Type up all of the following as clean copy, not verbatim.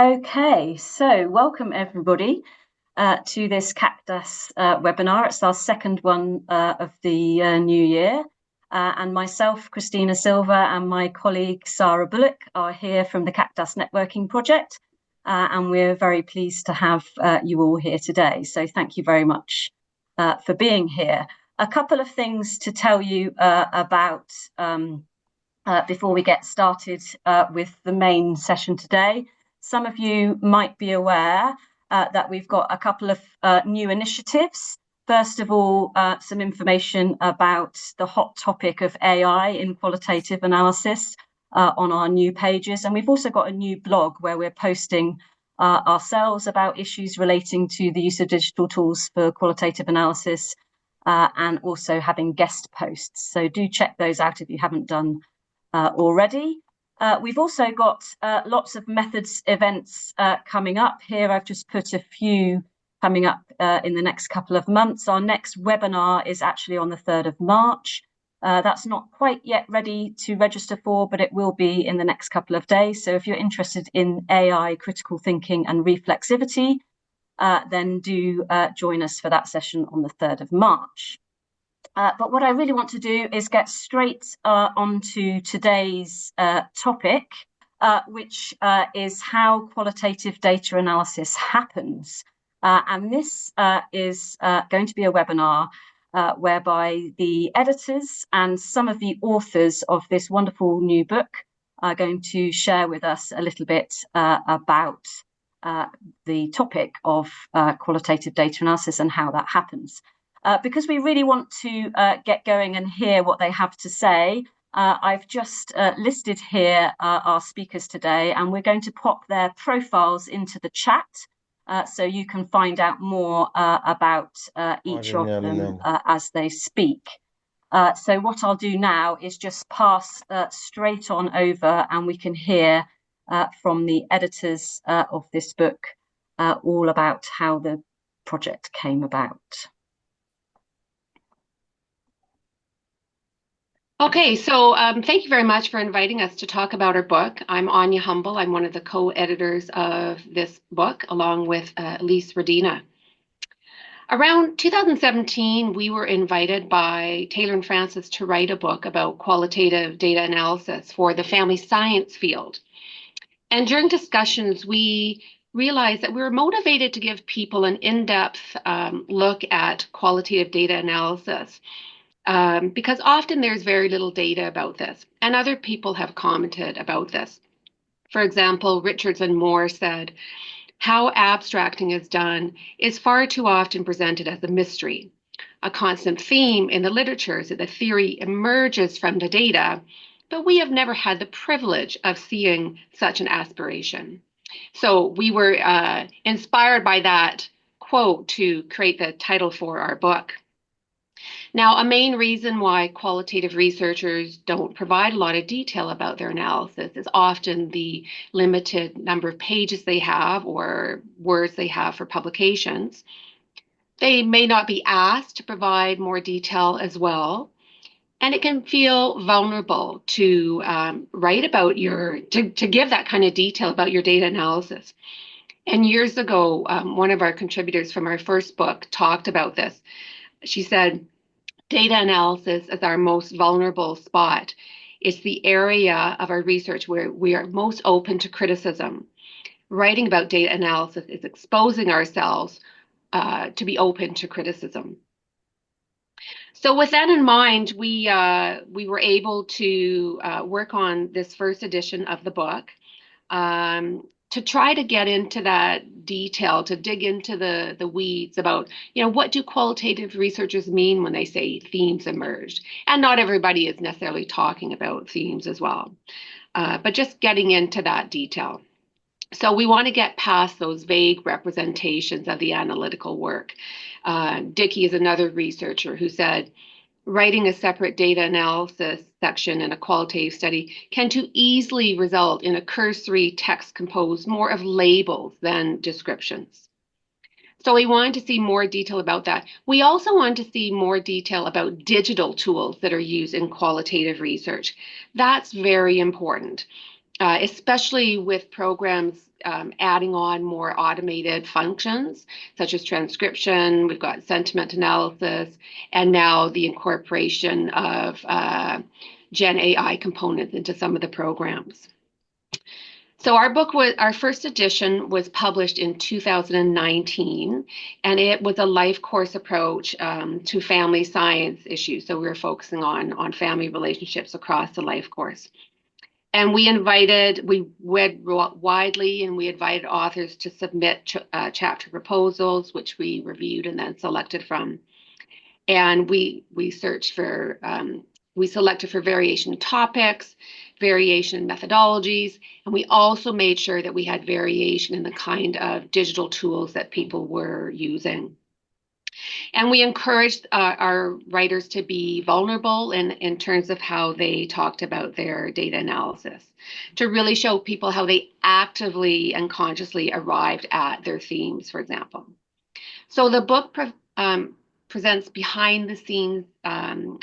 Okay, so welcome everybody to this CAQDAS webinar. It's our second one of the new year. And myself, Christina Silva, and my colleague Sara Bullock are here from the CAQDAS Networking Project. And we're very pleased to have you all here today. So thank you very much for being here. A couple of things to tell you about before we get started with the main session today. Some of you might be aware that we've got a couple of new initiatives. First of all, some information about the hot topic of AI in qualitative analysis on our new pages. And we've also got a new blog where we're posting ourselves about issues relating to the use of digital tools for qualitative analysis and also having guest posts. So do check those out if you haven't done already. We've also got lots of methods events coming up here. I've just put a few coming up in the next couple of months. Our next webinar is actually on the 3rd of March. That's not quite yet ready to register for, but it will be in the next couple of days. So if you're interested in AI, critical thinking and reflexivity, then do join us for that session on the 3rd of March. But what I really want to do is get straight onto today's topic, which is how qualitative data analysis happens. And this is going to be a webinar whereby the editors and some of the authors of this wonderful new book are going to share with us a little bit about the topic of qualitative data analysis and how that happens. Because we really want to get going and hear what they have to say, I've just listed here our speakers today, and we're going to pop their profiles into the chat so you can find out more about each of them as they speak. So what I'll do now is just pass straight on over, and we can hear from the editors of this book all about how the project came about. Okay, so thank you very much for inviting us to talk about our book. I'm Áine Humble. I'm one of the co-editors of this book, along with Elise Radina. Around 2017, we were invited by Taylor and Francis to write a book about qualitative data analysis for the family science field. And during discussions, we realized that we were motivated to give people an in-depth look at qualitative data analysis. Because often there's very little data about this, and other people have commented about this. For example, Richards and Moore said, how abstracting is done is far too often presented as a mystery. A constant theme in the literature is that the theory emerges from the data, but we have never had the privilege of seeing such an aspiration. So we were inspired by that quote to create the title for our book. Now, a main reason why qualitative researchers don't provide a lot of detail about their analysis is often the limited number of pages they have or words they have for publications. They may not be asked to provide more detail as well. And it can feel vulnerable to write about to give that kind of detail about your data analysis. And years ago, one of our contributors from our first book talked about this. She said, data analysis is our most vulnerable spot. It's the area of our research where we are most open to criticism. Writing about data analysis is exposing ourselves to be open to criticism. So with that in mind, we were able to work on this first edition of the book to try to get into that detail, to dig into the weeds about, what do qualitative researchers mean when they say themes emerged? And not everybody is necessarily talking about themes as well, but just getting into that detail. So we want to get past those vague representations of the analytical work. Dickey is another researcher who said, writing a separate data analysis section in a qualitative study can too easily result in a cursory text composed more of labels than descriptions. So we wanted to see more detail about that. We also want to see more detail about digital tools that are used in qualitative research. That's very important. especially with programs adding on more automated functions, such as transcription. We've got sentiment analysis, and now the incorporation of Gen AI components into some of the programs. So our first edition was published in 2019, and it was a life course approach to family science issues. So we were focusing on family relationships across the life course. And we read widely, and we invited authors to submit chapter proposals, which we reviewed and then selected from. And we selected for variation topics, variation methodologies, and we also made sure that we had variation in the kind of digital tools that people were using. And we encouraged our writers to be vulnerable in terms of how they talked about their data analysis, to really show people how they actively and consciously arrived at their themes, for example. So the book presents behind-the-scenes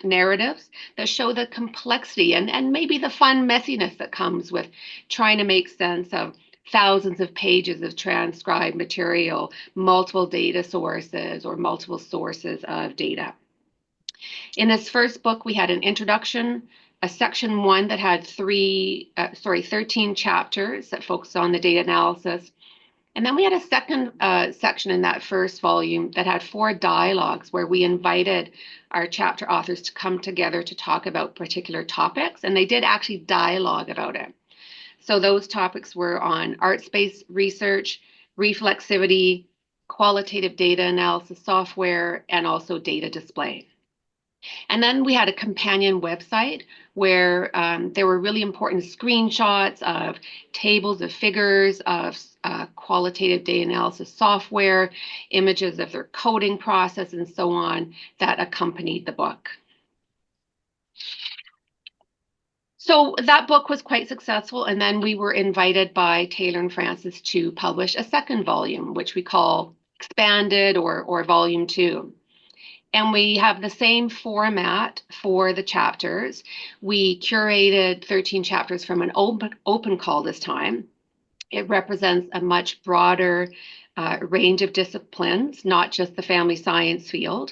narratives that show the complexity and maybe the fun messiness that comes with trying to make sense of thousands of pages of transcribed material, multiple data sources, or multiple sources of data. In this first book, we had an introduction, a section 1 that had 13 chapters that focused on the data analysis. And then we had a second section in that first volume that had 4 dialogues where we invited our chapter authors to come together to talk about particular topics, and they did actually dialogue about it. So those topics were on arts-based research, reflexivity, qualitative data analysis software, and also data display. And then we had a companion website where there were really important screenshots of tables of figures, of qualitative data analysis software, images of their coding process, and so on that accompanied the book. So that book was quite successful, and then we were invited by Taylor and Francis to publish a second volume, which we call Expanded or Volume 2. And we have the same format for the chapters. We curated 13 chapters from an open call this time. It represents a much broader range of disciplines, not just the family science field.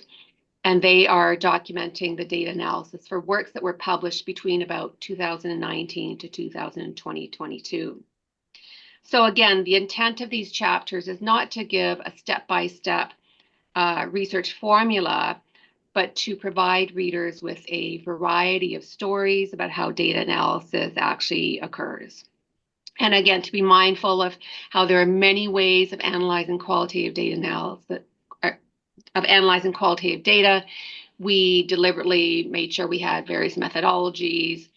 And they are documenting the data analysis for works that were published between about 2019 to 2022. So again, the intent of these chapters is not to give a step-by-step research formula, but to provide readers with a variety of stories about how data analysis actually occurs. And again, to be mindful of how there are many ways of analyzing qualitative data analysis, we deliberately made sure we had various methodologies,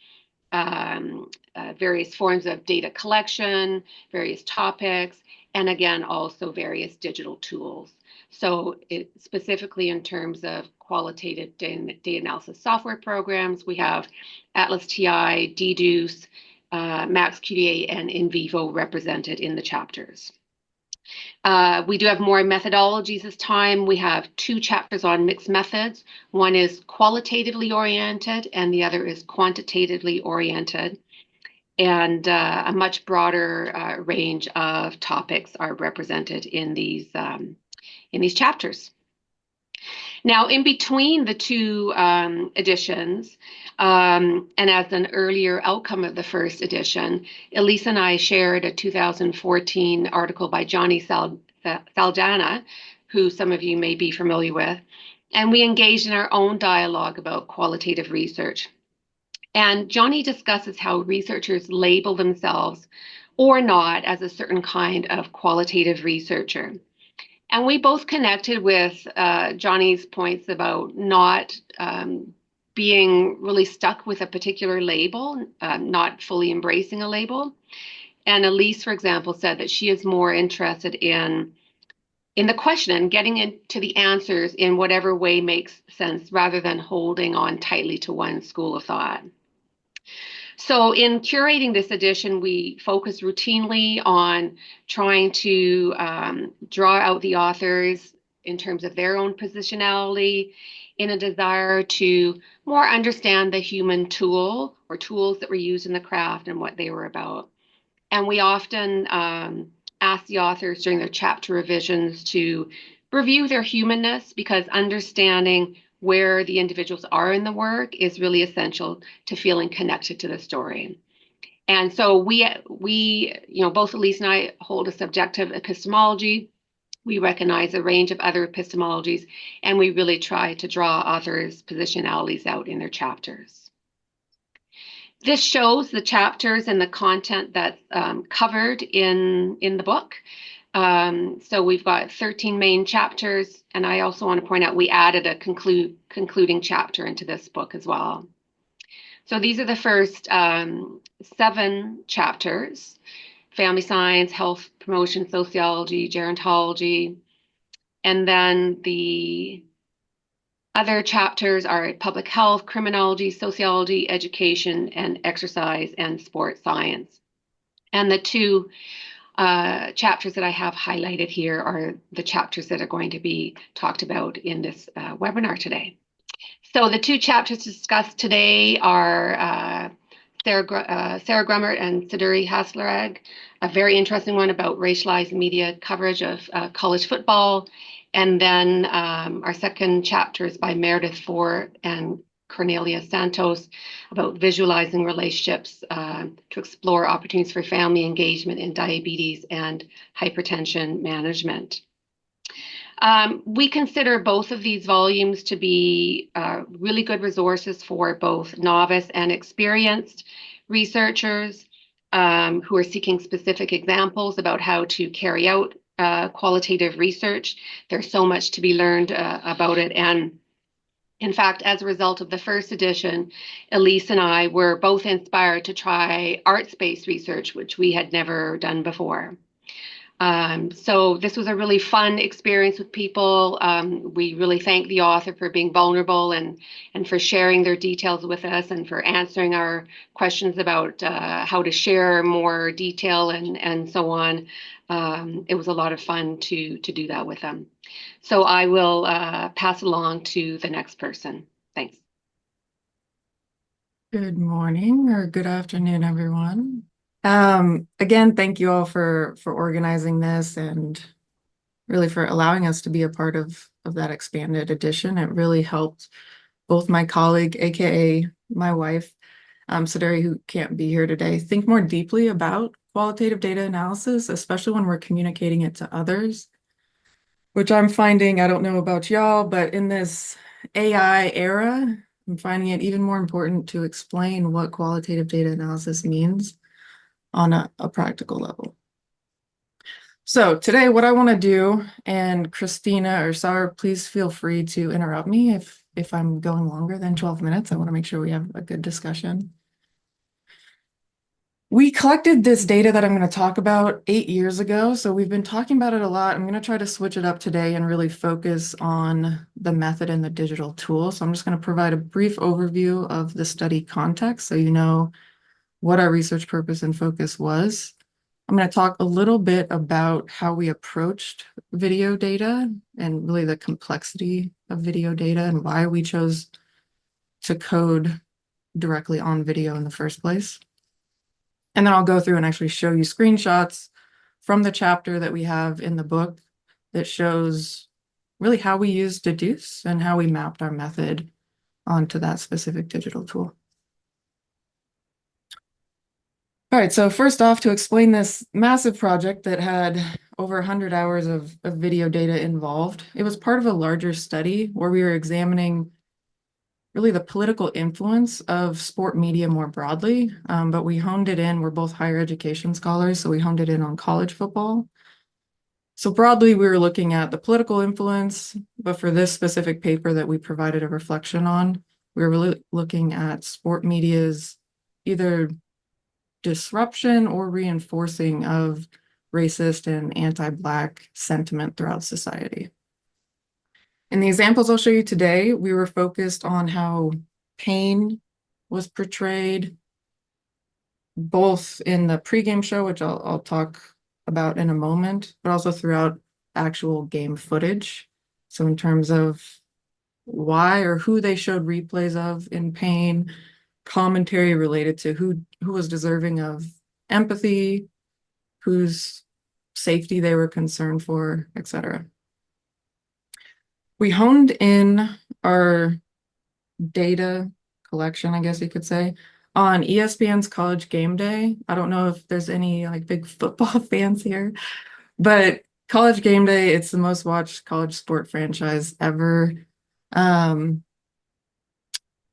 various forms of data collection, various topics, and again, also various digital tools. So specifically in terms of qualitative data analysis software programs, we have ATLAS.ti, Dedoose, MAXQDA, and NVivo represented in the chapters. We do have more methodologies this time. We have 2 chapters on mixed methods. One is qualitatively oriented and the other is quantitatively oriented. And a much broader range of topics are represented in these chapters. Now, in between the 2 editions, and as an earlier outcome of the first edition, Elise and I shared a 2014 article by Johnny Saldana, who some of you may be familiar with, and we engaged in our own dialogue about qualitative research. And Johnny discusses how researchers label themselves or not as a certain kind of qualitative researcher. And we both connected with Johnny's points about not being really stuck with a particular label, not fully embracing a label. And Elise, for example, said that she is more interested in the question and getting into the answers in whatever way makes sense rather than holding on tightly to one school of thought. So in curating this edition, we focus routinely on trying to draw out the authors in terms of their own positionality, in a desire to more understand the human tool or tools that were used in the craft and what they were about. And we often ask the authors during their chapter revisions to review their humanness, because understanding where the individuals are in the work is really essential to feeling connected to the story. And so we, both Elise and I hold a subjective epistemology. We recognize a range of other epistemologies, and we really try to draw authors' positionalities out in their chapters. This shows the chapters and the content that's covered in the book. So we've got 13 main chapters, and I also want to point out we added a concluding chapter into this book as well. So these are the first 7 chapters: family science, health promotion, sociology, gerontology. And then the other chapters are public health, criminology, sociology, education, and exercise and sport science. And the 2 chapters that I have highlighted here are the chapters that are going to be talked about in this webinar today. So the 2 chapters discussed today are Sara Grummert and Siduri Haslerig, a very interesting one about racialized media coverage of college football. And then our second chapter is by Meredith Ford and Cornelia Santos about visualizing relationships to explore opportunities for family engagement in diabetes and hypertension management. We consider both of these volumes to be really good resources for both novice and experienced researchers who are seeking specific examples about how to carry out qualitative research. There's so much to be learned about it. And in fact, as a result of the first edition, Elise and I were both inspired to try arts-based research, which we had never done before. So this was a really fun experience with people. We really thank the author for being vulnerable and for sharing their details with us and for answering our questions about how to share more detail and so on. It was a lot of fun to do that with them. So I will pass along to the next person. Thanks. Good morning or good afternoon, everyone. Again, thank you all for organizing this and really for allowing us to be a part of that expanded edition. It really helped both my colleague, aka my wife, Siduri, who can't be here today, think more deeply about qualitative data analysis, especially when we're communicating it to others, which I'm finding, I don't know about y'all, but in this AI era, I'm finding it even more important to explain what qualitative data analysis means on a practical level. So today what I want to do, and Christina or Sara, please feel free to interrupt me if I'm going longer than 12 minutes. I want to make sure we have a good discussion. We collected this data that I'm going to talk about 8 years ago, so we've been talking about it a lot. I'm going to try to switch it up today and really focus on the method and the digital tool. So I'm just going to provide a brief overview of the study context so you know what our research purpose and focus was. I'm going to talk a little bit about how we approached video data and really the complexity of video data and why we chose to code directly on video in the first place. And then I'll go through and actually show you screenshots from the chapter that we have in the book that shows really how we used Dedoose and how we mapped our method onto that specific digital tool. All right, so first off, to explain this massive project that had over 100 hours of video data involved, it was part of a larger study where we were examining really the political influence of sport media more broadly, but we honed it in. We're both higher education scholars, so we honed it in on college football. So broadly, we were looking at the political influence, but for this specific paper that we provided a reflection on, we were really looking at sport media's either disruption or reinforcing of racist and anti-Black sentiment throughout society. In the examples I'll show you today, we were focused on how pain was portrayed, both in the pregame show, which I'll talk about in a moment, but also throughout actual game footage. So in terms of why or who they showed replays of in pain, commentary related to who was deserving of empathy, whose safety they were concerned for, etc. We honed in our data collection, I guess you could say, on ESPN's College Game Day. I don't know if there's any like big football fans here, but College Game Day, it's the most watched college sport franchise ever. And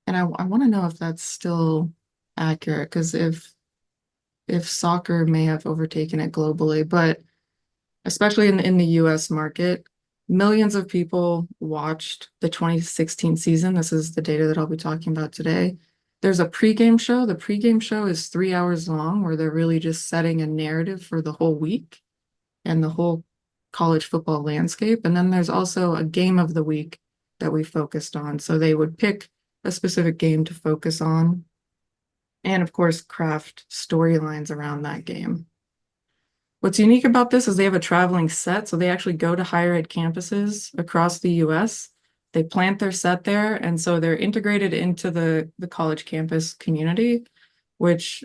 I want to know if that's still accurate, because if soccer may have overtaken it globally, but especially in the US market, millions of people watched the 2016 season. This is the data that I'll be talking about today. There's a pregame show. The pregame show is 3 hours long, where they're really just setting a narrative for the whole week and the whole college football landscape. And then there's also a game of the week that we focused on. So they would pick a specific game to focus on, and of course, craft storylines around that game. What's unique about this is they have a traveling set. So they actually go to higher ed campuses across the US. They plant their set there. And so they're integrated into the college campus community, which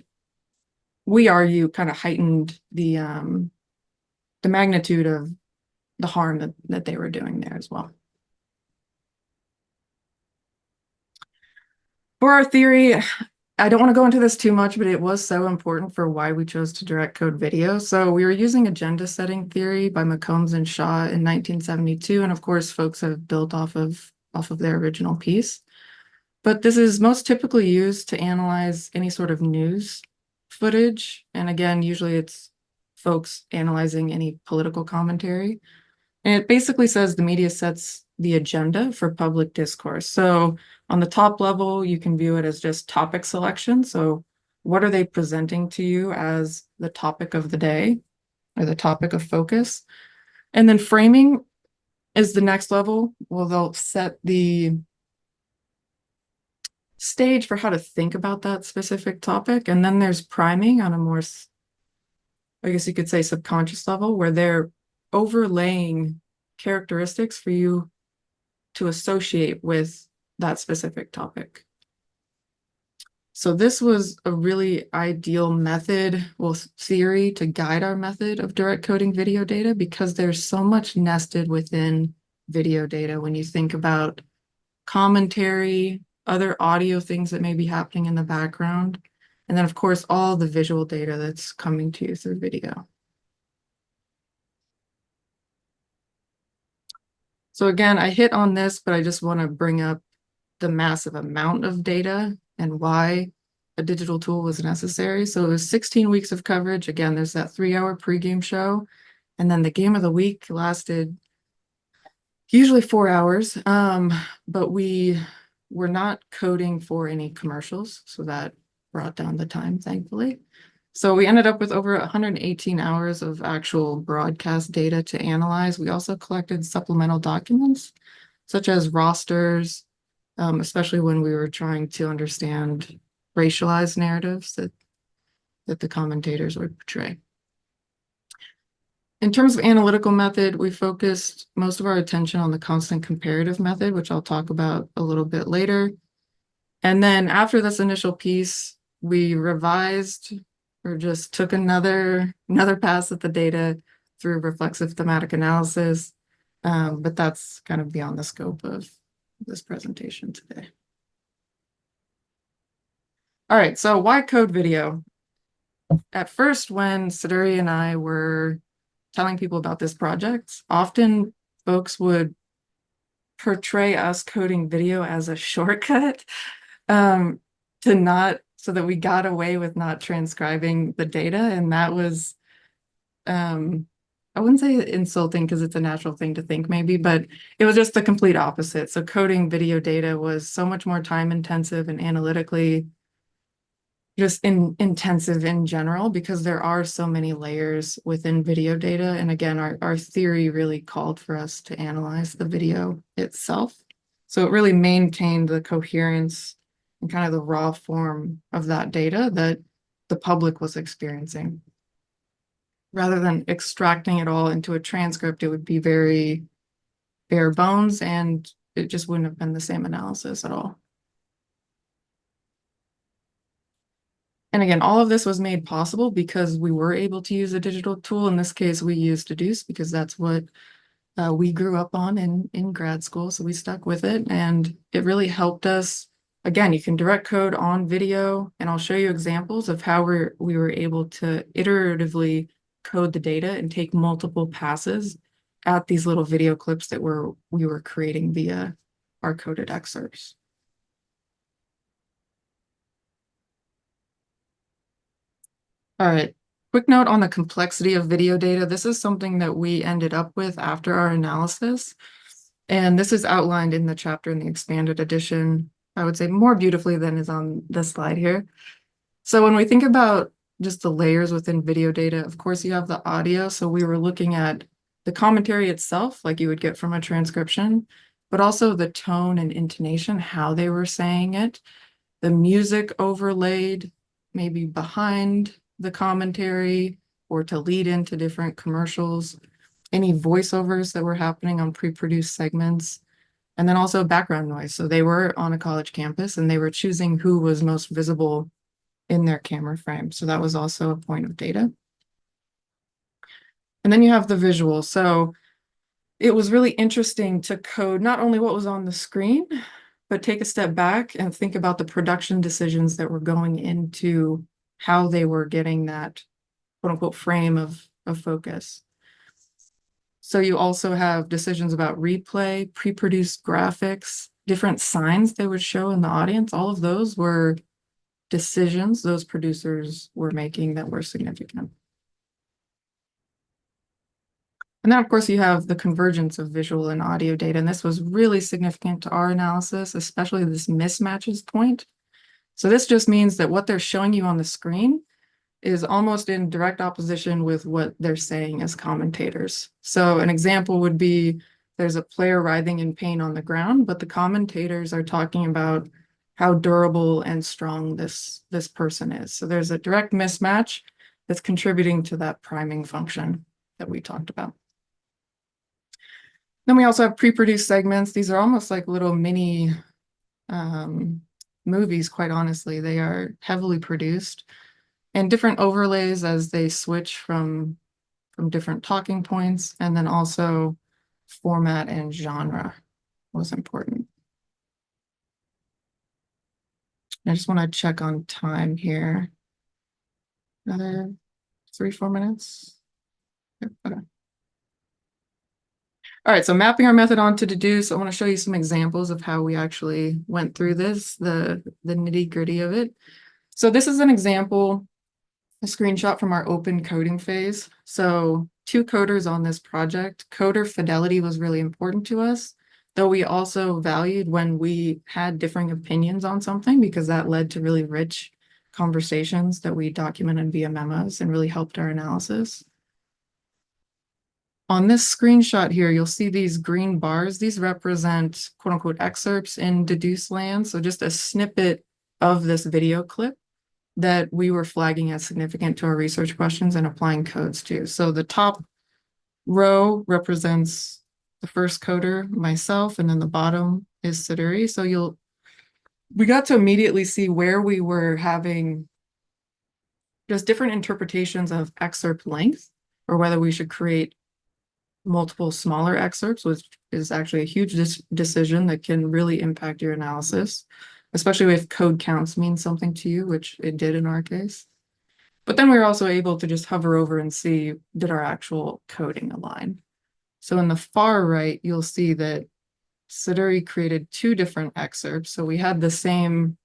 we argue kind of heightened the magnitude of the harm that they were doing there as well. For our theory, I don't want to go into this too much, but it was so important for why we chose to direct code video. So we were using agenda setting theory by McCombs and Shaw in 1972. And of course, folks have built off of their original piece. But this is most typically used to analyze any sort of news footage. And again, usually it's folks analyzing any political commentary. And it basically says the media sets the agenda for public discourse. So on the top level, you can view it as just topic selection. So what are they presenting to you as the topic of the day or the topic of focus? And then framing is the next level. Well, they'll set the stage for how to think about that specific topic. And then there's priming on a more, I guess you could say, subconscious level, where they're overlaying characteristics for you to associate with that specific topic. So this was a really ideal method, well, theory to guide our method of direct coding video data, because there's so much nested within video data when you think about commentary, other audio things that may be happening in the background, and then of course all the visual data that's coming to you through video. So again, I hit on this, but I just want to bring up the massive amount of data and why a digital tool was necessary. So it was 16 weeks of coverage. Again, there's that 3-hour pregame show. And then the game of the week lasted usually 4 hours. But we were not coding for any commercials. So that brought down the time, thankfully. So we ended up with over 118 hours of actual broadcast data to analyze. We also collected supplemental documents, such as rosters, especially when we were trying to understand racialized narratives that the commentators would portray. In terms of analytical method, we focused most of our attention on the constant comparative method, which I'll talk about a little bit later. And then after this initial piece, we revised or just took another pass at the data through reflexive thematic analysis. But that's kind of beyond the scope of this presentation today. All right, so why code video? At first, when Siduri and I were telling people about this project, often folks would portray us coding video as a shortcut so that we got away with not transcribing the data. And that was, I wouldn't say insulting because it's a natural thing to think maybe, but it was just the complete opposite. So coding video data was so much more time intensive and analytically just intensive in general, because there are so many layers within video data. And again, our theory really called for us to analyze the video itself. So it really maintained the coherence and kind of the raw form of that data that the public was experiencing. Rather than extracting it all into a transcript, it would be very bare bones, and it just wouldn't have been the same analysis at all. And again, all of this was made possible because we were able to use a digital tool. In this case, we used Dedoose because that's what we grew up on in grad school. So we stuck with it, and it really helped us. Again, you can direct code on video, and I'll show you examples of how we were able to iteratively code the data and take multiple passes at these little video clips that we were creating via our coded excerpts. All right, quick note on the complexity of video data. This is something that we ended up with after our analysis, and this is outlined in the chapter in the expanded edition, I would say more beautifully than is on this slide here. So when we think about just the layers within video data, of course, you have the audio. So we were looking at the commentary itself, like you would get from a transcription, but also the tone and intonation, how they were saying it, the music overlaid maybe behind the commentary or to lead into different commercials, any voiceovers that were happening on pre-produced segments, and then also background noise. So they were on a college campus and they were choosing who was most visible in their camera frame. So that was also a point of data. And then you have the visual. So it was really interesting to code not only what was on the screen, but take a step back and think about the production decisions that were going into how they were getting that quote unquote frame of focus. So you also have decisions about replay, pre-produced graphics, different signs they would show in the audience. All of those were decisions those producers were making that were significant. And then, of course, you have the convergence of visual and audio data. And this was really significant to our analysis, especially this mismatches point. So this just means that what they're showing you on the screen is almost in direct opposition with what they're saying as commentators. So an example would be there's a player writhing in pain on the ground, but the commentators are talking about how durable and strong this person is. So there's a direct mismatch that's contributing to that priming function that we talked about. Then we also have pre-produced segments. These are almost like little mini movies, quite honestly. They are heavily produced and different overlays as they switch from different talking points, and then also format and genre was important. I just want to check on time here. Another 3-4 minutes. Yep, okay. All right, so mapping our method onto Dedoose, I want to show you some examples of how we actually went through this, the nitty-gritty of it. So this is an example, a screenshot from our open coding phase. So 2 coders on this project. Coder fidelity was really important to us, though we also valued when we had differing opinions on something, because that led to really rich conversations that we documented via memos and really helped our analysis. On this screenshot here, you'll see these green bars. These represent quote unquote excerpts in Dedoose land. So just a snippet of this video clip that we were flagging as significant to our research questions and applying codes to. So the top row represents the first coder, myself, and then the bottom is Siduri. So we got to immediately see where we were having just different interpretations of excerpt length, or whether we should create multiple smaller excerpts, which is actually a huge decision that can really impact your analysis, especially if code counts mean something to you, which it did in our case. But then we were also able to just hover over and see, did our actual coding align? So in the far right, you'll see that Siduri created 2 different excerpts. So we had the same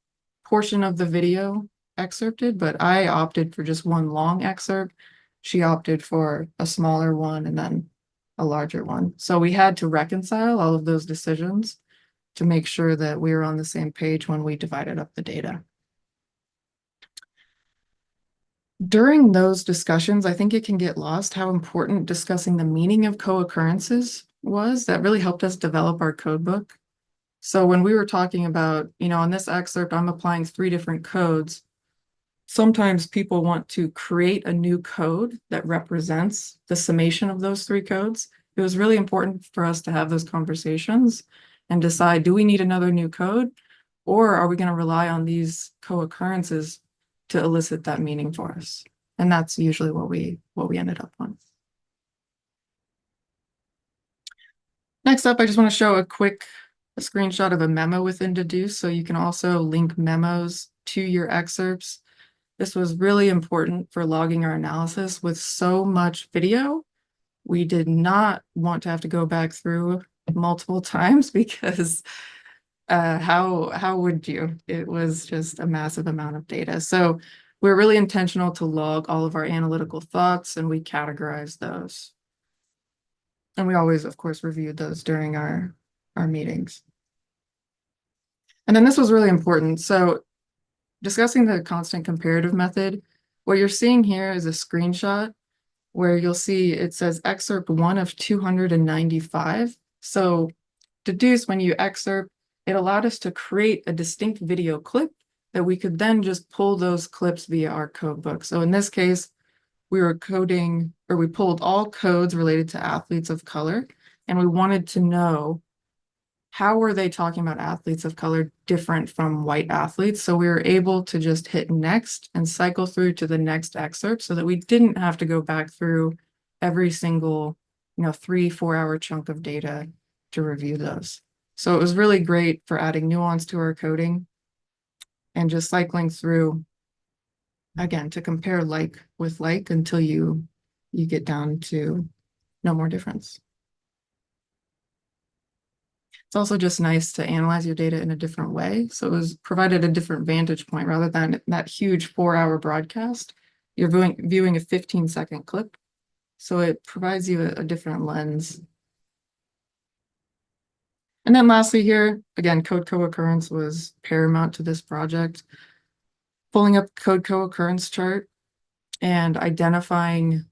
portion of the video excerpted, but I opted for just one long excerpt. She opted for a smaller one and then a larger one. So we had to reconcile all of those decisions to make sure that we were on the same page when we divided up the data. During those discussions, I think it can get lost how important discussing the meaning of co-occurrences was. That really helped us develop our codebook. So when we were talking about, on this excerpt, I'm applying 3 different codes. Sometimes people want to create a new code that represents the summation of those 3 codes. It was really important for us to have those conversations and decide, do we need another new code, or are we going to rely on these co-occurrences to elicit that meaning for us. And that's usually what we ended up on. Next up, I just want to show a screenshot of a memo within Dedoose, so you can also link memos to your excerpts. This was really important for logging our analysis. With so much video, we did not want to have to go back through multiple times because how would you? It was just a massive amount of data. So we're really intentional to log all of our analytical thoughts, and we categorize those. And we always, of course, reviewed those during our meetings. And then this was really important. So discussing the constant comparative method, what you're seeing here is a screenshot where you'll see it says excerpt 1 of 295. So Dedoose, when you excerpt, it allowed us to create a distinct video clip that we could then just pull those clips via our code book. So in this case, we were coding, or we pulled all codes related to athletes of color, and we wanted to know how were they talking about athletes of color different from white athletes. So we were able to just hit next and cycle through to the next excerpt so that we didn't have to go back through every single 3-4 hour chunk of data to review those. So it was really great for adding nuance to our coding and just cycling through, again, to compare like with like until you get down to no more difference. It's also just nice to analyze your data in a different way. So it was provided a different vantage point rather than that huge 4-hour broadcast. You're viewing a 15-second clip. So it provides you a different lens. And then lastly here, again, code co-occurrence was paramount to this project. Pulling up code co-occurrence chart and identifying,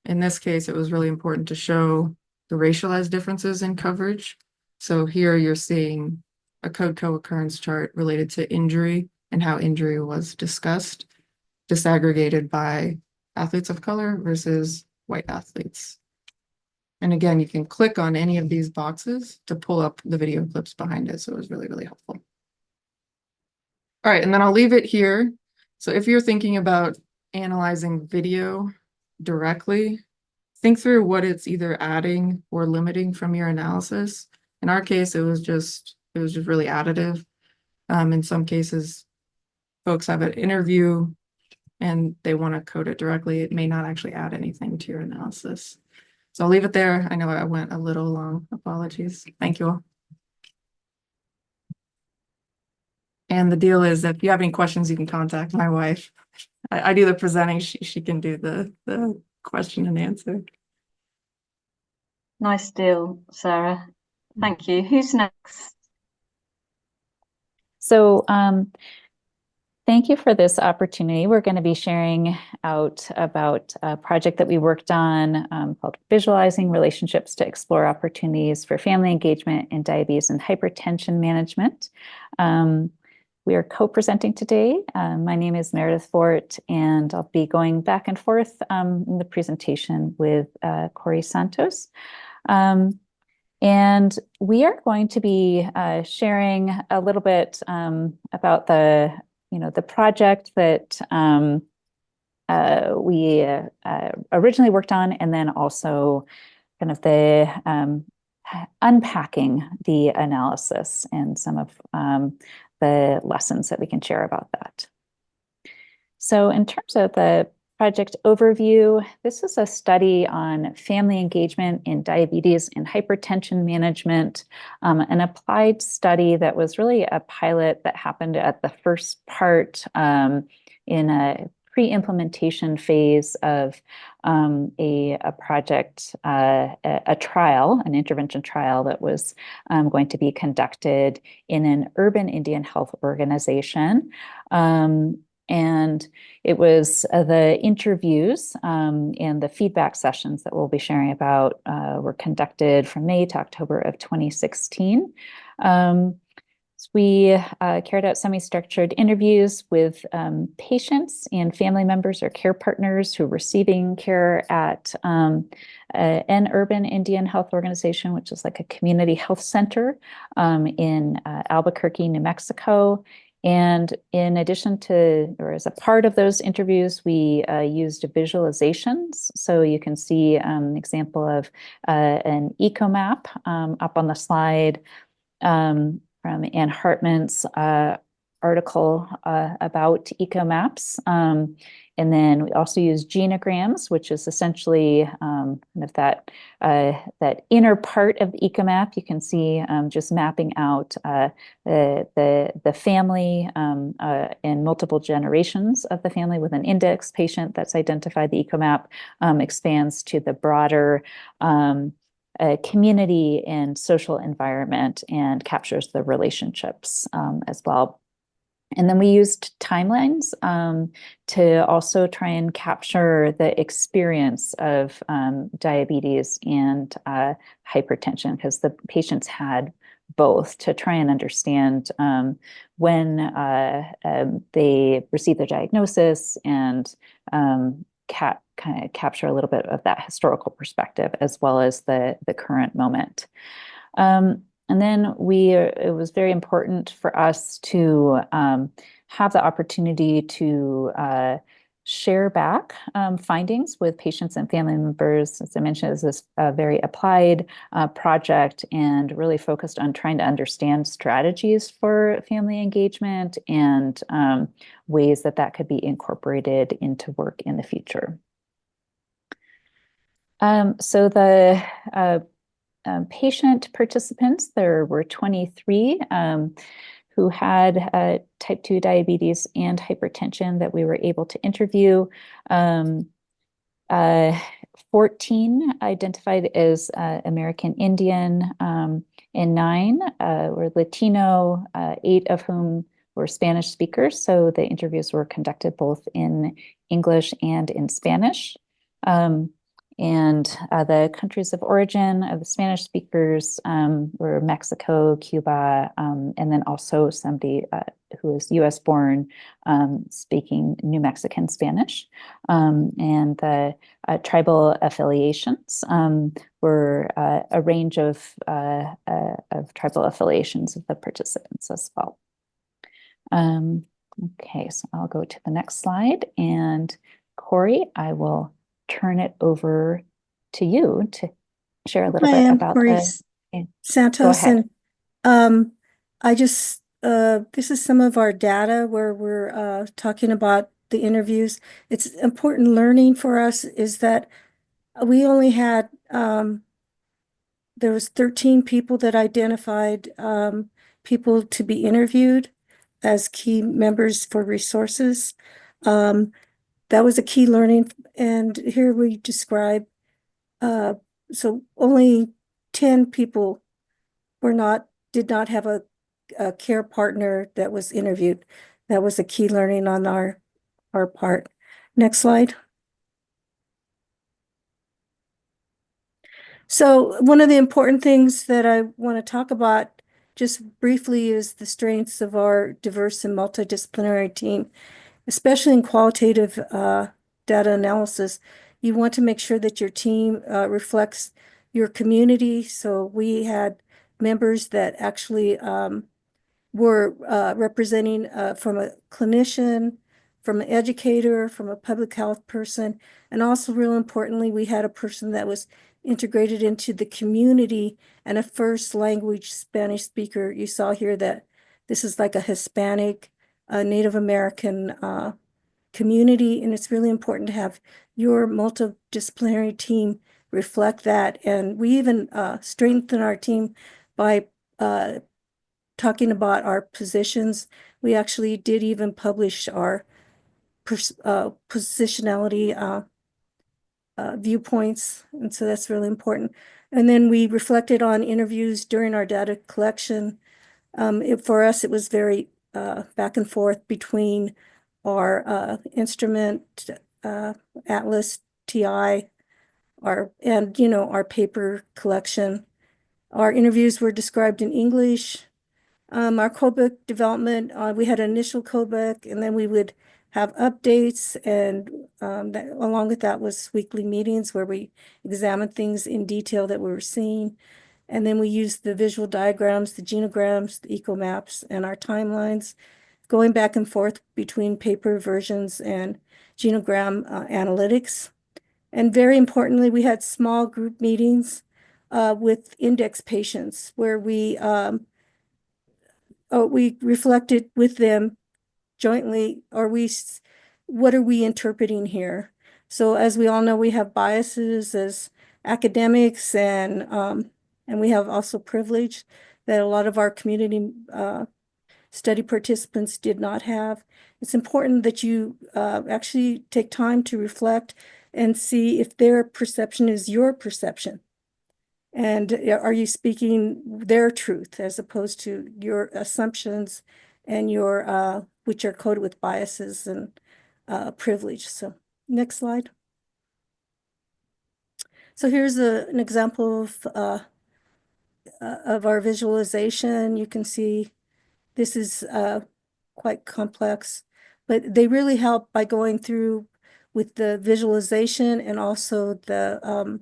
in this case, it was really important to show the racialized differences in coverage. So here you're seeing a code co-occurrence chart related to injury and how injury was discussed, disaggregated by athletes of color versus white athletes. And again, you can click on any of these boxes to pull up the video clips behind it. So it was really, really helpful. All right, and then I'll leave it here. So if you're thinking about analyzing video directly, think through what it's either adding or limiting from your analysis. In our case, it was just really additive. In some cases, folks have an interview and they want to code it directly. It may not actually add anything to your analysis. So I'll leave it there. I know I went a little long. Apologies. Thank you all. And the deal is, if you have any questions, you can contact my wife. I do the presenting. She can do the question and answer. Nice deal, Sarah. Thank you. Who's next? So thank you for this opportunity. We're going to be sharing out about a project that we worked on called Visualizing Relationships to Explore Opportunities for Family Engagement in Diabetes and Hypertension Management. We are co-presenting today. My name is Meredith Fort, and I'll be going back and forth in the presentation with Corey Santos. And we are going to be sharing a little bit about the project that we originally worked on, and then also kind of the unpacking the analysis and some of the lessons that we can share about that. So in terms of the project overview, this is a study on family engagement in diabetes and hypertension management, an applied study that was really a pilot that happened at the first part in a pre-implementation phase of a project, a trial, an intervention trial that was going to be conducted in an urban Indian health organization. And it was the interviews and the feedback sessions that we'll be sharing about were conducted from May to October of 2016. We carried out semi-structured interviews with patients and family members or care partners who were receiving care at an urban Indian health organization, which is like a community health center in Albuquerque, New Mexico. And in addition to, or as a part of those interviews, we used visualizations. So you can see an example of an eco map up on the slide from Anne Hartman's article about eco maps. And then we also use genograms, which is essentially kind of that inner part of the ecomap. You can see just mapping out the family and multiple generations of the family with an index patient that's identified. The ecomap expands to the broader community and social environment and captures the relationships as well. And then we used timelines to also try and capture the experience of diabetes and hypertension, because the patients had both, to try and understand when they received their diagnosis and kind of capture a little bit of that historical perspective as well as the current moment. And then it was very important for us to have the opportunity to share back findings with patients and family members. As I mentioned, this is a very applied project and really focused on trying to understand strategies for family engagement and ways that could be incorporated into work in the future. So the patient participants, there were 23 who had type 2 diabetes and hypertension that we were able to interview. 14 identified as American Indian, and 9 were Latino, 8 of whom were Spanish speakers. So the interviews were conducted both in English and in Spanish. And the countries of origin of the Spanish speakers were Mexico, Cuba, and then also somebody who was US born speaking New Mexican Spanish. And the tribal affiliations were a range of tribal affiliations of the participants as well. Okay, so I'll go to the next slide. And Corey, I will turn it over to you to share a little bit about Santos. And I just this is some of our data where we're talking about the interviews. It's important learning for us is that we only had there was 13 people that identified people to be interviewed as key members for resources. That was a key learning, and here we describe, so only 10 people did not have a care partner that was interviewed. That was a key learning on our part. Next slide. So one of the important things that I want to talk about just briefly is the strengths of our diverse and multidisciplinary team. Especially in qualitative data analysis, you want to make sure that your team reflects your community. So we had members that actually were representing from a clinician, from an educator, from a public health person, and also real importantly, we had a person that was integrated into the community and a first language Spanish speaker. You saw here that this is like a Hispanic Native American community, and it's really important to have your multidisciplinary team reflect that. And we even strengthen our team by talking about our positions. We actually did even publish our positionality viewpoints, and so that's really important. And then we reflected on interviews during our data collection. For us, it was very back and forth between our instrument, ATLAS.ti, and our paper collection. Our interviews were described in English. Our codebook development, we had an initial codebook, and then we would have updates, and along with that was weekly meetings where we examined things in detail that we were seeing. And then we used the visual diagrams, the genograms, the eco maps, and our timelines. going back and forth between paper versions and genogram analytics. And very importantly, we had small group meetings with index patients where we reflected with them jointly, what are we interpreting here? So as we all know, we have biases as academics, and we have also privilege that a lot of our community study participants did not have. It's important that you actually take time to reflect and see if their perception is your perception. And are you speaking their truth as opposed to your assumptions and your which are coded with biases and privilege. So next slide. So here's an example of our visualization. You can see this is quite complex, but they really help by going through with the visualization and also the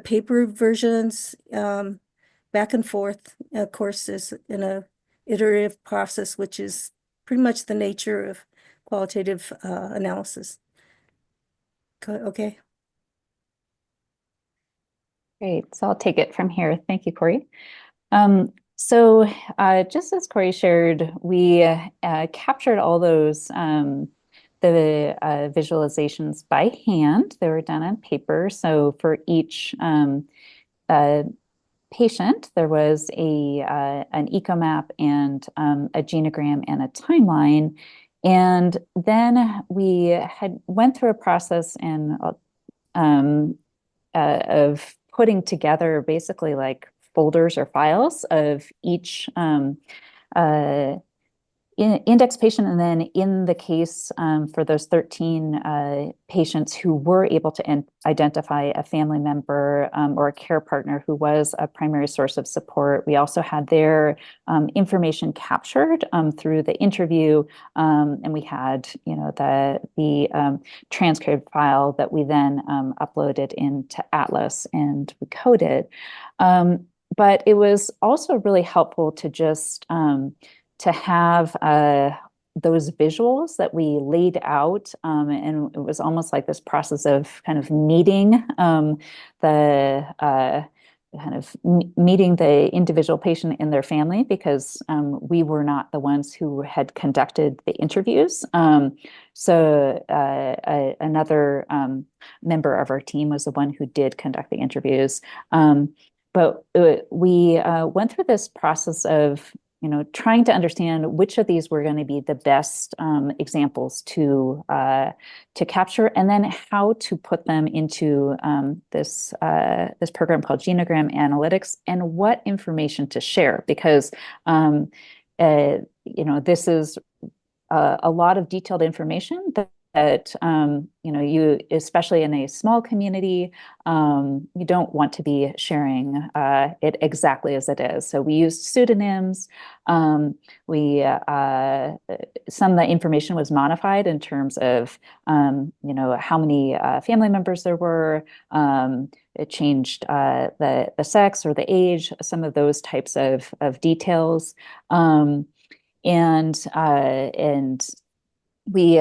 paper versions back and forth. Of course, is in a iterative process, which is pretty much the nature of qualitative analysis. Okay. Great. So I'll take it from here. Thank you, Corey. So just as Corey shared, we captured all those the visualizations by hand. They were done on paper. So for each patient, there was an eco map and a genogram and a timeline. And then we went through a process and of putting together basically like folders or files of each index patient, and then in the case for those 13 patients who were able to identify a family member or a care partner who was a primary source of support, we also had their information captured through the interview, and we had, you know, the transcript file that we then uploaded into Atlas and we coded. But it was also really helpful to just to have those visuals that we laid out, and it was almost like this process of kind of meeting the individual patient and their family, because we were not the ones who had conducted the interviews. So another member of our team was the one who did conduct the interviews. But we went through this process of, you know, trying to understand which of these were going to be the best examples to capture, and then how to put them into this program called Genogram Analytics, and what information to share, because you know, this is a lot of detailed information that you know, you, especially in a small community, you don't want to be sharing it exactly as it is. So we used pseudonyms. Some of the information was modified in terms of you know, how many family members there were. It changed the sex or the age, some of those types of details, and we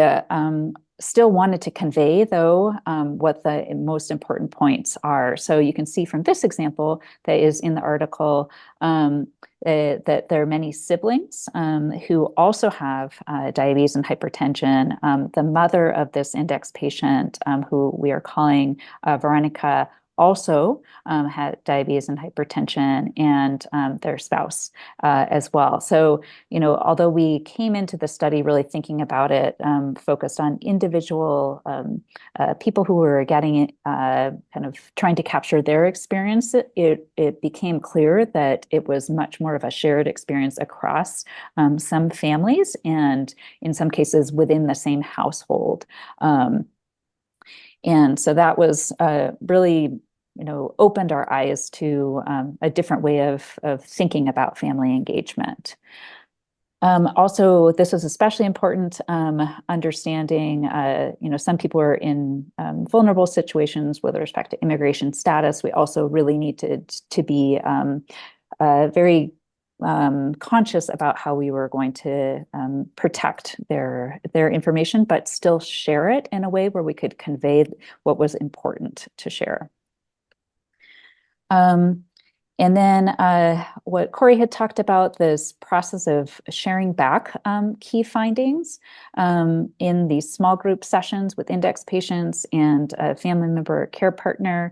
still wanted to convey, though, what the most important points are. So you can see from this example that is in the article that there are many siblings who also have diabetes and hypertension. The mother of this index patient, who we are calling Veronica, also had diabetes and hypertension, and their spouse as well. So, you know, although we came into the study really thinking about it, focused on individual people who were getting it, kind of trying to capture their experience, it became clear that it was much more of a shared experience across some families, and in some cases within the same household. And so that was really, you know, opened our eyes to a different way of thinking about family engagement. Also, this was especially important, understanding, you know, some people are in vulnerable situations with respect to immigration status. We also really needed to be very conscious about how we were going to protect their information, but still share it in a way where we could convey what was important to share. And then what Corey had talked about, this process of sharing back key findings in these small group sessions with index patients and a family member or care partner.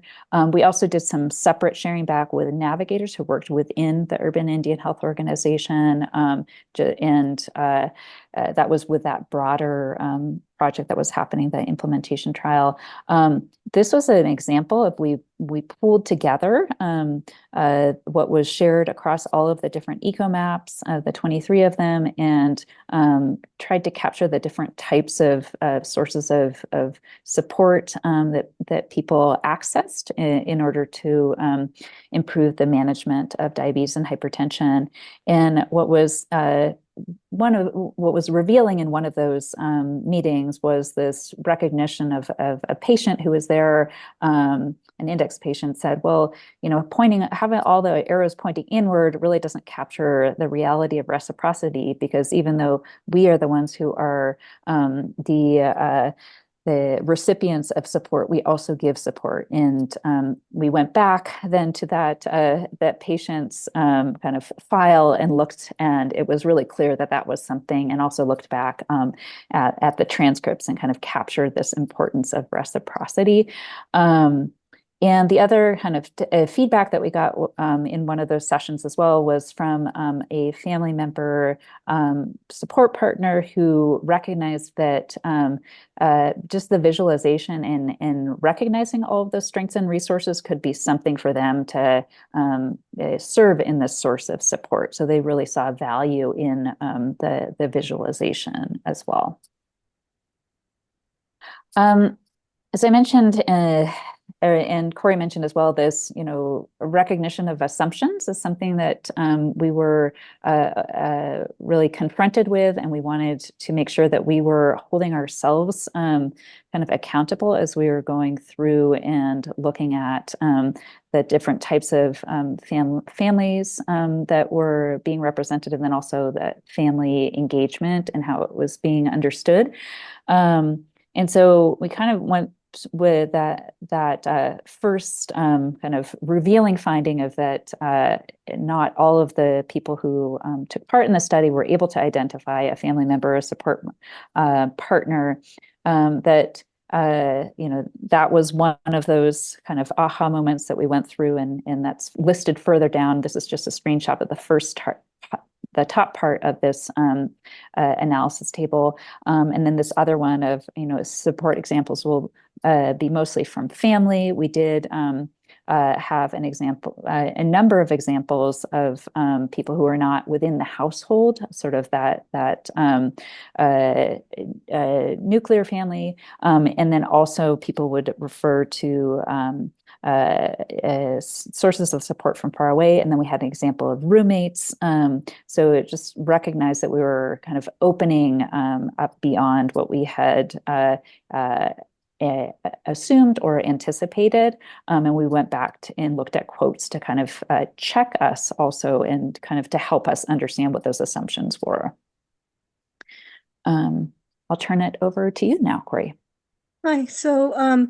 We also did some separate sharing back with navigators who worked within the Urban Indian Health Organization. And that was with that broader project that was happening, the implementation trial. This was an example of we pulled together what was shared across all of the different eco maps, the 23 of them, and tried to capture the different types of sources of support that people accessed in order to improve the management of diabetes and hypertension. And what was revealing in one of those meetings was this recognition of a patient who was there. An index patient said, well, having all the arrows pointing inward really doesn't capture the reality of reciprocity, because even though we are the ones who are the recipients of support, we also give support. And we went back then to that patient's kind of file and looked, and it was really clear that was something, and also looked back at the transcripts and kind of captured this importance of reciprocity. And the other kind of feedback that we got in one of those sessions as well was from a family member support partner who recognized that just the visualization and recognizing all of those strengths and resources could be something for them to serve in this source of support. So they really saw value in the visualization as well. As I mentioned, and Corey mentioned as well, this, recognition of assumptions is something that we were really confronted with, and we wanted to make sure that we were holding ourselves kind of accountable as we were going through and looking at the different types of families that were being represented, and then also the family engagement and how it was being understood. And so we kind of went with that first kind of revealing finding of that not all of the people who took part in the study were able to identify a family member or support partner, that that was one of those kind of aha moments that we went through, and that's listed further down. This is just a screenshot of the top part of this analysis table. And then this other one of, support examples will be mostly from family. We did have an example, a number of examples of people who are not within the household, sort of that nuclear family. And then also people would refer to sources of support from far away. And then we had an example of roommates. So it just recognized that we were kind of opening up beyond what we had assumed or anticipated. And we went back and looked at quotes to kind of check us also, and kind of to help us understand what those assumptions were. I'll turn it over to you now, Corey. Hi, so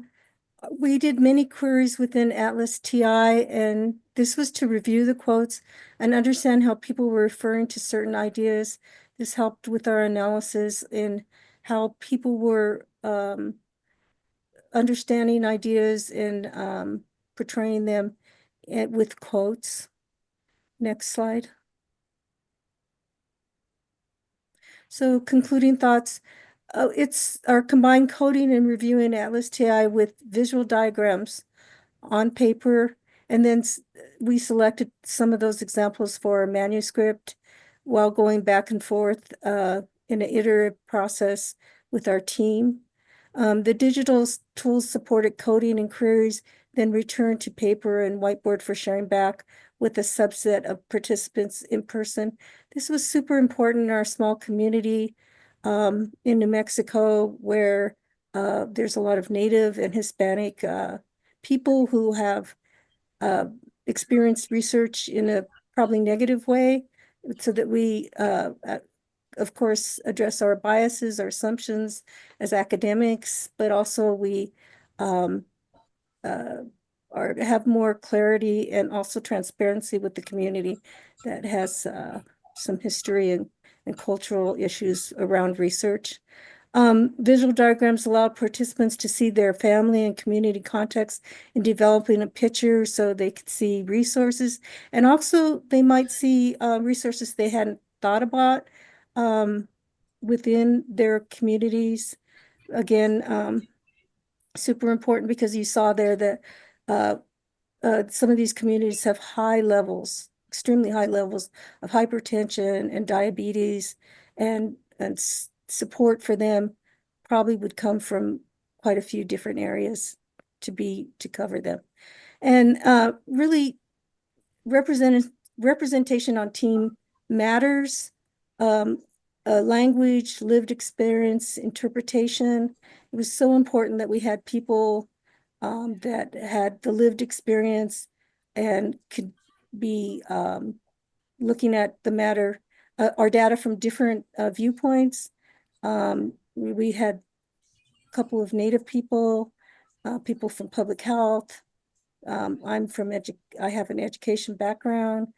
we did many queries within ATLAS.ti, and this was to review the quotes and understand how people were referring to certain ideas. This helped with our analysis in how people were understanding ideas and portraying them with quotes. Next slide. So concluding thoughts. It's our combined coding and reviewing ATLAS.ti with visual diagrams on paper. And then we selected some of those examples for our manuscript while going back and forth in an iterative process with our team. The digital tools supported coding and queries, then returned to paper and whiteboard for sharing back with a subset of participants in person. This was super important in our small community in New Mexico, where there's a lot of Native and Hispanic people who have experienced research in a probably negative way. so that we, of course, address our biases, our assumptions as academics, but also we have more clarity and also transparency with the community that has some history and cultural issues around research. Visual diagrams allowed participants to see their family and community context in developing a picture so they could see resources, and also they might see resources they hadn't thought about within their communities. Again, super important because you saw there that some of these communities have high levels, extremely high levels of hypertension and diabetes, and support for them probably would come from quite a few different areas to cover them. And really representation on team matters. Language, lived experience, interpretation. It was so important that we had people that had the lived experience and could be looking at the matter, our data from different viewpoints. We had a couple of Native people, people from public health. I have an education background.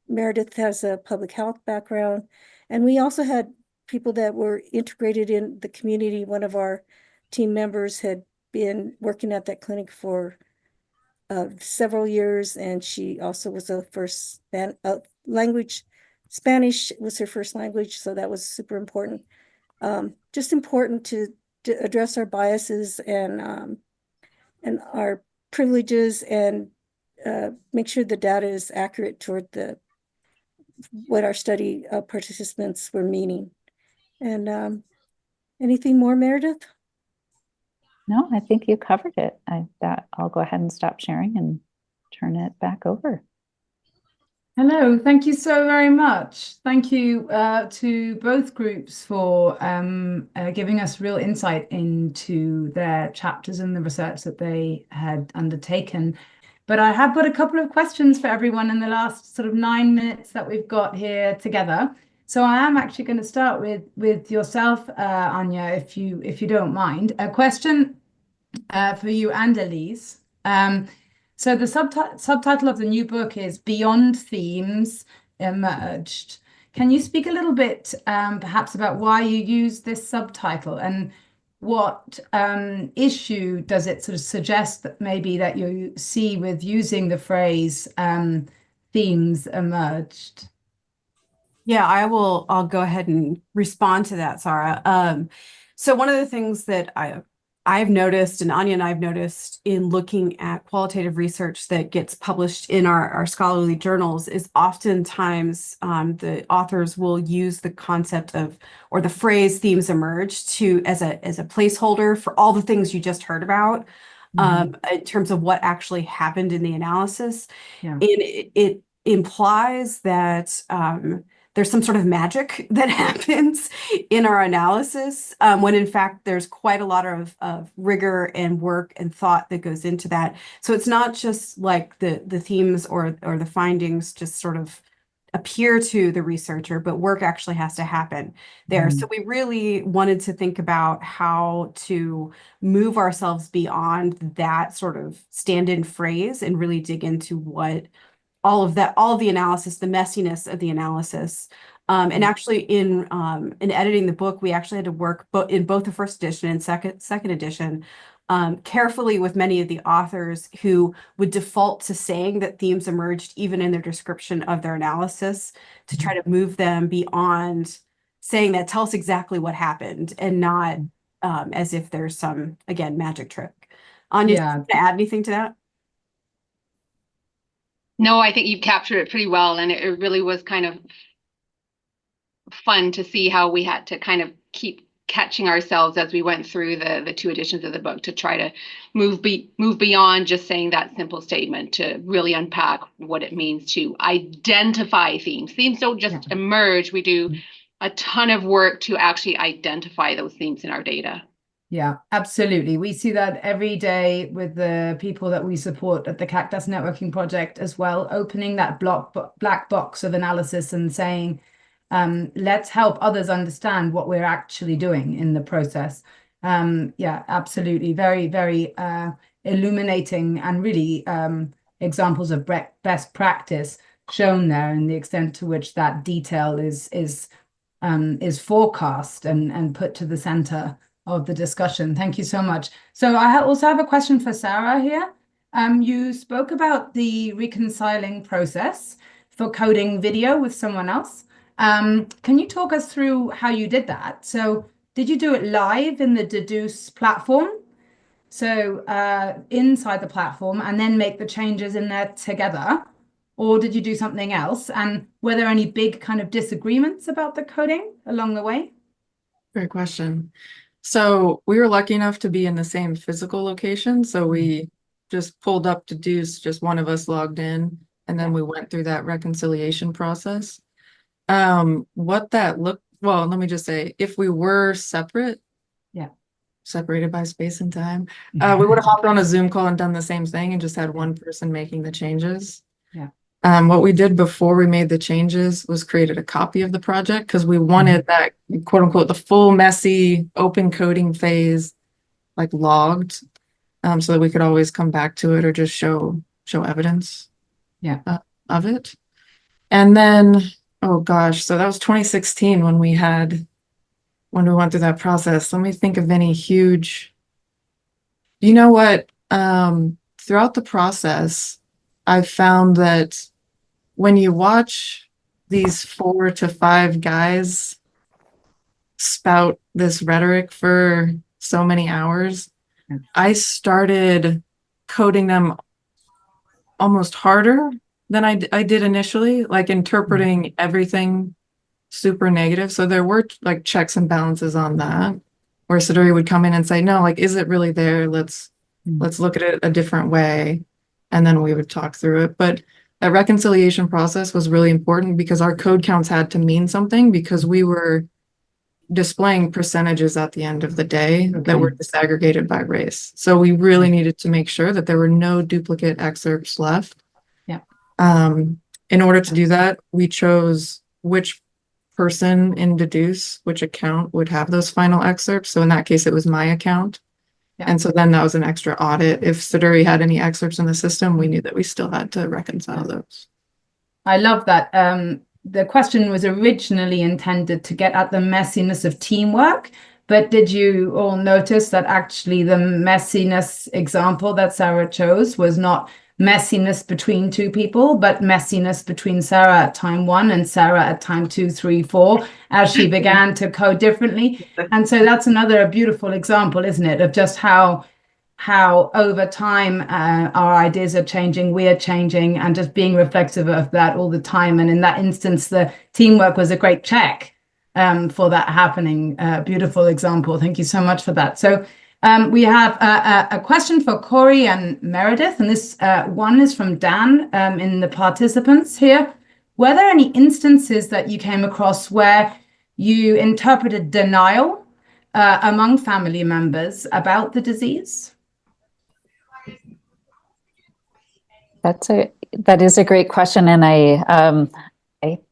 Meredith has a public health background. And we also had people that were integrated in the community. One of our team members had been working at that clinic for several years, and she also was a first language. Spanish was her first language, so that was super important. Just important to address our biases and our privileges, and make sure the data is accurate toward what our study participants were meaning. And anything more, Meredith? No, I think you covered it. I'll go ahead and stop sharing and turn it back over. Hello, thank you so very much. Thank you to both groups for giving us real insight into their chapters and the research that they had undertaken. But I have got a couple of questions for everyone in the last sort of 9 minutes that we've got here together. So I am actually going to start with yourself, Áine, if you don't mind. A question for you and Elise. So the subtitle of the new book is Beyond Themes Emerged. Can you speak a little bit perhaps about why you use this subtitle, and what issue does it sort of suggest that maybe that you see with using the phrase themes emerged? Yeah, I'll go ahead and respond to that, Sara. So one of the things that I've noticed, and Áine and I've noticed in looking at qualitative research that gets published in our scholarly journals, is oftentimes the authors will use the concept of, or the phrase themes emerge as a placeholder for all the things you just heard about, in terms of what actually happened in the analysis. Yeah. And it implies that there's some sort of magic that happens in our analysis, when in fact there's quite a lot of rigor and work and thought that goes into that. So it's not just like the themes or the findings just sort of appear to the researcher, but work actually has to happen there. So we really wanted to think about how to move ourselves beyond that sort of stand-in phrase and really dig into what all of the analysis, the messiness of the analysis. And actually in editing the book, we actually had to work in both the first edition and second edition carefully with many of the authors who would default to saying that themes emerged even in their description of their analysis, to try to move them beyond saying that, tell us exactly what happened, and not as if there's some, again, magic trick. Áine, yeah. Do you want to add anything to that? No, I think you've captured it pretty well, and it really was kind of fun to see how we had to kind of keep catching ourselves as we went through the 2 editions of the book to try to move beyond just saying that simple statement, to really unpack what it means to identify themes. Themes don't just emerge. We do a ton of work to actually identify those themes in our data. Yeah, absolutely. We see that every day with the people that we support at the CAQDAS Networking Project as well, opening that black box of analysis and saying, let's help others understand what we're actually doing in the process. Yeah, absolutely. Very, very illuminating and really examples of best practice shown there, and the extent to which that detail is forecast and put to the center of the discussion. Thank you so much. So I also have a question for Sara here. You spoke about the reconciling process for coding video with someone else. Can you talk us through how you did that? So did you do it live in the Dedoose platform? So inside the platform, and then make the changes in there together? Or did you do something else? And were there any big kind of disagreements about the coding along the way? Great question. So we were lucky enough to be in the same physical location. So we just pulled up Dedoose, just one of us logged in, and then we went through that reconciliation process. What that looked, well, let me just say, if we were separate, separated by space and time, we would have hopped on a Zoom call and done the same thing and just had one person making the changes. What we did before we made the changes was created a copy of the project, because we wanted that, quote unquote, the full messy open coding phase like logged, so that we could always come back to it or just show evidence of it. And then, oh gosh, so that was 2016 when we went through that process. Let me think of any huge, you know what, throughout the process, I've found that when you watch these 4 to 5 guys spout this rhetoric for so many hours, I started coding them almost harder than I did initially, like interpreting everything super negative. So there were like checks and balances on that, where Siduri would come in and say, no, like, is it really there? Let's look at it a different way. And then we would talk through it. But that reconciliation process was really important, because our code counts had to mean something, because we were displaying percentages at the end of the day that were disaggregated by race. So we really needed to make sure that there were no duplicate excerpts left. In order to do that, we chose which person in Dedoose, which account would have those final excerpts. So in that case, it was my account. And so then that was an extra audit. If Siduri had any excerpts in the system, we knew that we still had to reconcile those. I love that. The question was originally intended to get at the messiness of teamwork, but did you all notice that actually the messiness example that Sara chose was not messiness between 2 people, but messiness between Sara at time 1 and Sara at time 2, 3, 4, as she began to code differently. And so that's another beautiful example, isn't it, of just how over time our ideas are changing, we are changing, and just being reflexive of that all the time. And in that instance, the teamwork was a great check for that happening. Beautiful example. Thank you so much for that. So we have a question for Corey and Meredith, and this one is from Dan in the participants here. Were there any instances that you came across where you interpreted denial among family members about the disease? That is a great question, and I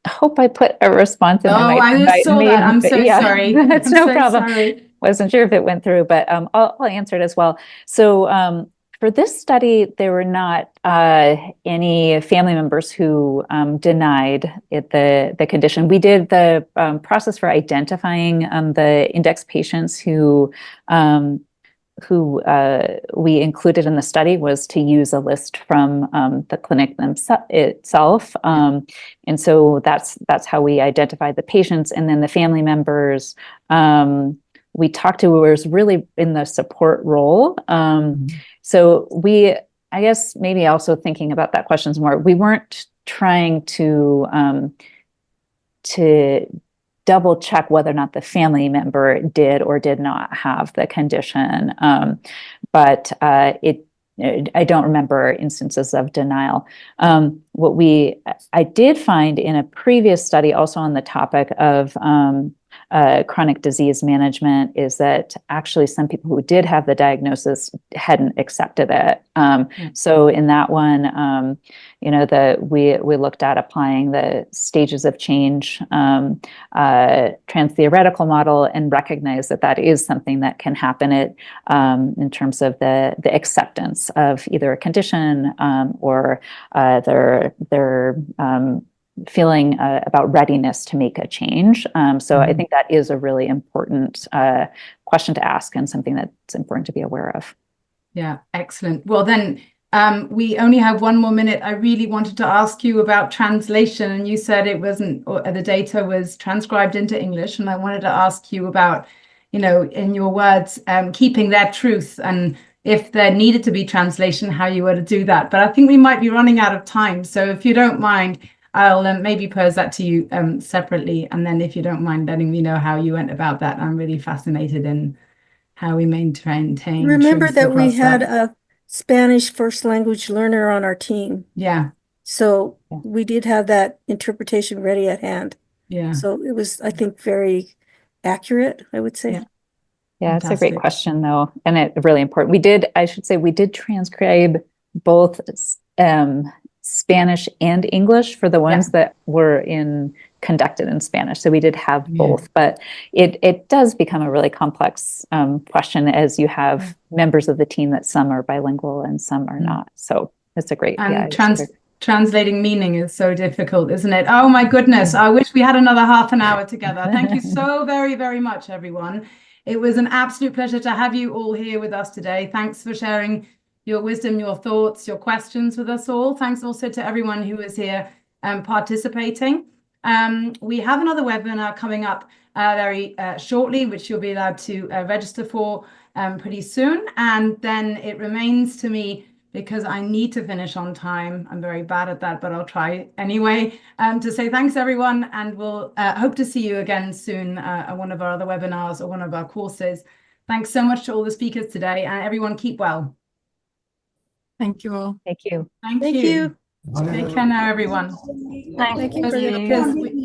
hope I put a response in. I saw that. I'm so sorry. That's no problem. Sorry. Wasn't sure if it went through, but I'll answer it as well. So for this study, there were not any family members who denied the condition. We did the process for identifying the index patients who we included in the study was to use a list from the clinic itself. And so that's how we identified the patients. And then the family members we talked to was really in the support role. So I guess maybe also thinking about that questions more, we weren't trying to double check whether or not the family member did or did not have the condition. But I don't remember instances of denial. What I did find in a previous study also on the topic of chronic disease management is that actually some people who did have the diagnosis hadn't accepted it. So in that one, you know, we looked at applying the stages of change trans-theoretical model and recognized that that is something that can happen in terms of the acceptance of either a condition or their feeling about readiness to make a change. So I think that is a really important question to ask and something that's important to be aware of. Yeah, excellent. Well, then we only have one more minute. I really wanted to ask you about translation, and you said it wasn't, or the data was transcribed into English, and I wanted to ask you about, you know, in your words, keeping that truth, and if there needed to be translation, how you were to do that. But I think we might be running out of time, so if you don't mind, I'll maybe pose that to you separately, and then if you don't mind letting me know how you went about that. I'm really fascinated in how we maintain. Remember that we had a Spanish first language learner on our team. Yeah. So we did have that interpretation ready at hand. Yeah. So it was, I think, very accurate, I would say. Yeah. Yeah, it's a great question, though, and it's really important. We did transcribe both Spanish and English for the ones that were conducted in Spanish. So we did have both, but it does become a really complex question as you have members of the team that some are bilingual and some are not. So it's a great, translating meaning is so difficult, isn't it? Oh my goodness. I wish we had another half an hour together. Thank you so very, very much, everyone. It was an absolute pleasure to have you all here with us today. Thanks for sharing your wisdom, your thoughts, your questions with us all. Thanks also to everyone who is here participating. We have another webinar coming up very shortly, which you'll be allowed to register for pretty soon. And then it remains to me, because I need to finish on time. I'm very bad at that, but I'll try anyway, to say thanks, everyone. And we'll hope to see you again soon at one of our other webinars or one of our courses. Thanks so much to all the speakers today, and everyone keep well. Thank you all. Thank you. Thank you. Take care now, everyone. Thank you. For the